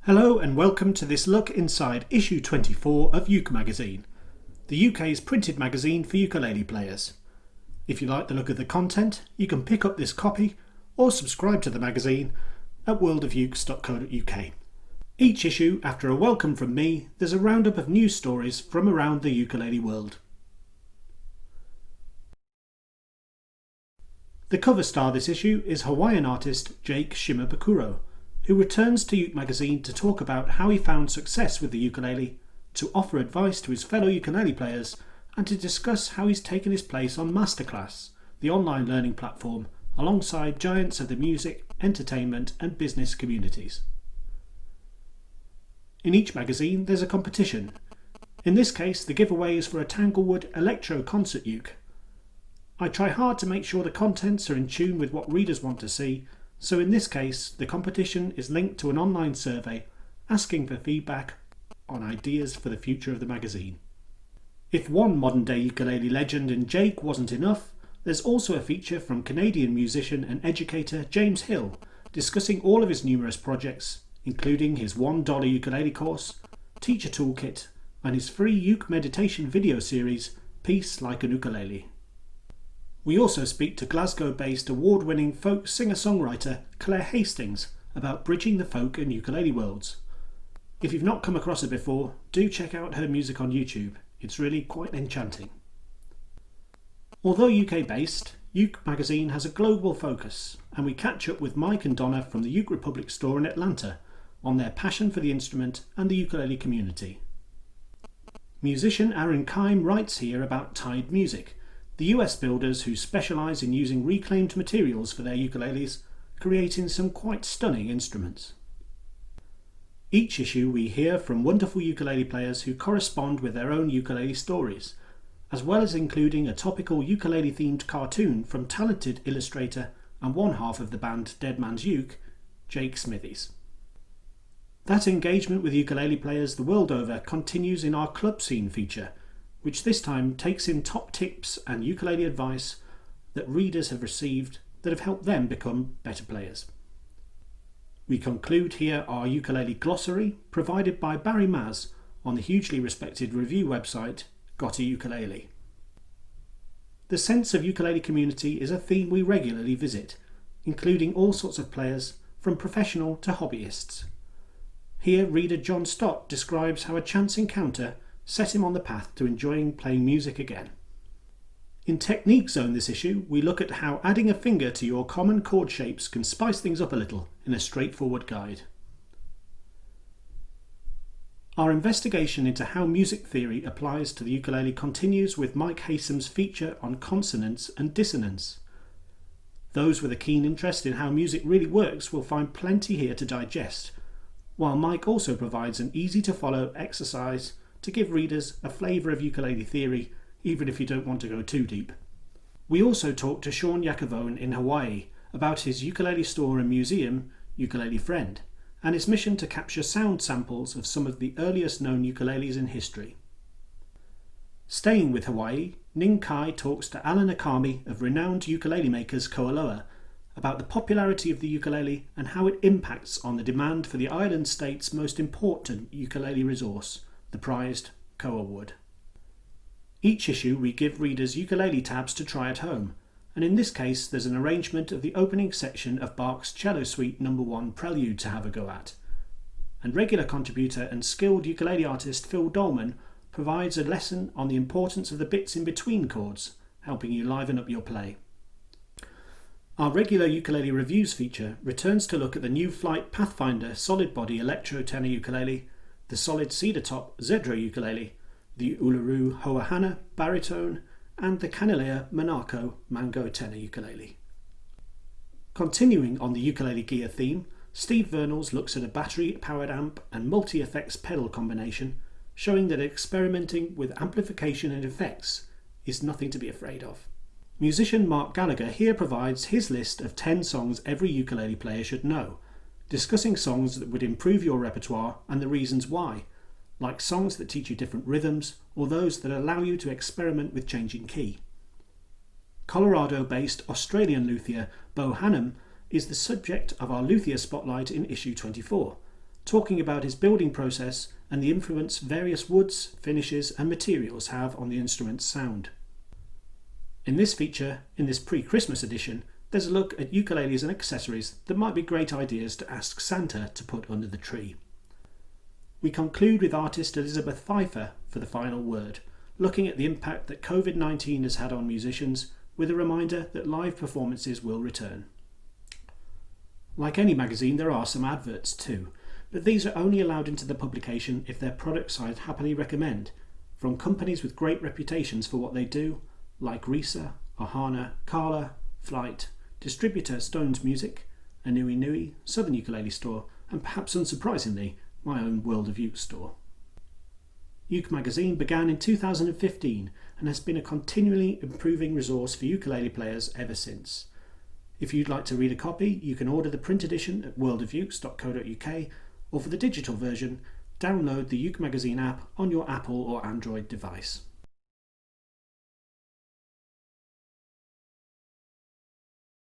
Hello and welcome to this look inside issue 24 of UKE magazine, the UK's printed magazine for ukulele players. If you like the look of the content, you can pick up this copy or subscribe to the magazine at worldofukes.co.uk. Each issue, after a welcome from me, there's a roundup of news stories from around the ukulele world. The cover star this issue is Hawaiian artist Jake SHIMABUKURO, who returns to UKE magazine to talk about how he found success with the ukulele, to offer advice to his fellow ukulele players, and to discuss how he's taken his place on MasterClass, the online learning platform, alongside giants of the music, entertainment and business communities. In each magazine there's a competition. In this case the giveaway is for a Tanglewood Electro Concert Uke. I try hard to make sure the contents are in tune with what readers want to see, so in this case the competition is linked to an online survey asking for feedback on ideas for the future of the magazine. If one modern day ukulele legend in Jake wasn't enough, there's also a feature from Canadian musician and educator James Hill discussing all of his numerous projects, including his $1 ukulele course, teacher toolkit and his free uke meditation video series Peace Like an Ukulele. We also speak to Glasgow-based award-winning folk singer-songwriter Claire Hastings about bridging the folk and ukulele worlds. If you've not come across her before, do check out her music on YouTube. It's really quite enchanting. Although UK-based, UKE magazine has a global focus, and we catch up with Mike and Donna from the Uke Republic store in Atlanta on their passion for the instrument and the ukulele community. Musician Aaron Kime writes here about Tide Music, the US builders who specialise in using reclaimed materials for their ukuleles, creating some quite stunning instruments. Each issue we hear from wonderful ukulele players who correspond with their own ukulele stories, as well as including a topical ukulele themed cartoon from talented illustrator and one half of the band Dead Man's Uke, Jake Smithies. That engagement with ukulele players the world over continues in our club scene feature, which this time takes in top tips and ukulele advice that readers have received that have helped them become better players. We conclude here our ukulele glossary provided by Barry Maz on the hugely respected review website Got a Ukulele. The sense of ukulele community is a theme we regularly visit, including all sorts of players from professional to hobbyists. Here reader John Stott describes how a chance encounter set him on the path to enjoying playing music again. In Technique Zone this issue, we look at how adding a finger to your common chord shapes can spice things up a little in a straightforward guide. Our investigation into how music theory applies to the ukulele continues with Mike Hasam's feature on consonance and dissonance. Those with a keen interest in how music really works will find plenty here to digest, while Mike also provides an easy to follow exercise to give readers a flavour of ukulele theory, even if you don't want to go too deep. We also talk to Sean Yakavone in Hawaii about his ukulele store and museum, Ukulele Friend, and his mission to capture sound samples of some of the earliest known ukuleles in history. Staying with Hawaii, Ning Kai talks to Alan Akami of renowned ukulele makers Koaloa about the popularity of the ukulele and how it impacts on the demand for the island state's most important ukulele resource, the prized koa wood. Each issue we give readers ukulele tabs to try at home, and in this case there's an arrangement of the opening section of Bach's Cello Suite No. 1 Prelude to have a go at. And regular contributor and skilled ukulele artist Phil Dolman provides a lesson on the importance of the bits in between chords, helping you liven up your play. Our regular ukulele reviews feature returns to look at the new Flight Pathfinder solid body electro tenor ukulele, the solid cedar top Zedro ukulele, the Uluru Hoahana baritone, and the Kanilea Monaco mango tenor ukulele. Continuing on the ukulele gear theme, Steve Vernals looks at a battery-powered amp and multi-effects pedal combination, showing that experimenting with amplification and effects is nothing to be afraid of. Musician Mark Gallagher here provides his list of 10 songs every ukulele player should know, discussing songs that would improve your repertoire and the reasons why, like songs that teach you different rhythms or those that allow you to experiment with changing key. Colorado-based Australian luthier Bo Hannam is the subject of our luthier spotlight in issue 24, talking about his building process and the influence various woods, finishes and materials have on the instrument's sound. In this feature, in this pre-Christmas edition, there's a look at ukuleles and accessories that might be great ideas to ask Santa to put under the tree. We conclude with artist Elizabeth Pfeiffer for the final word, looking at the impact that COVID-19 has had on musicians, with a reminder that live performances will return. Like any magazine, there are some adverts too, but these are only allowed into the publication if they're products I'd happily recommend, from companies with great reputations for what they do, like Risa, Ohana, Kala, Flight, distributor Stones Music, Anui Nui, Southern Ukulele Store, and perhaps unsurprisingly, my own World of Uke store. Uke magazine began in 2015 and has been a continually improving resource for ukulele players ever since. If you'd like to read a copy, you can order the print edition at worldofukes.co.uk, or for the digital version, download the Uke magazine app on your Apple or Android device.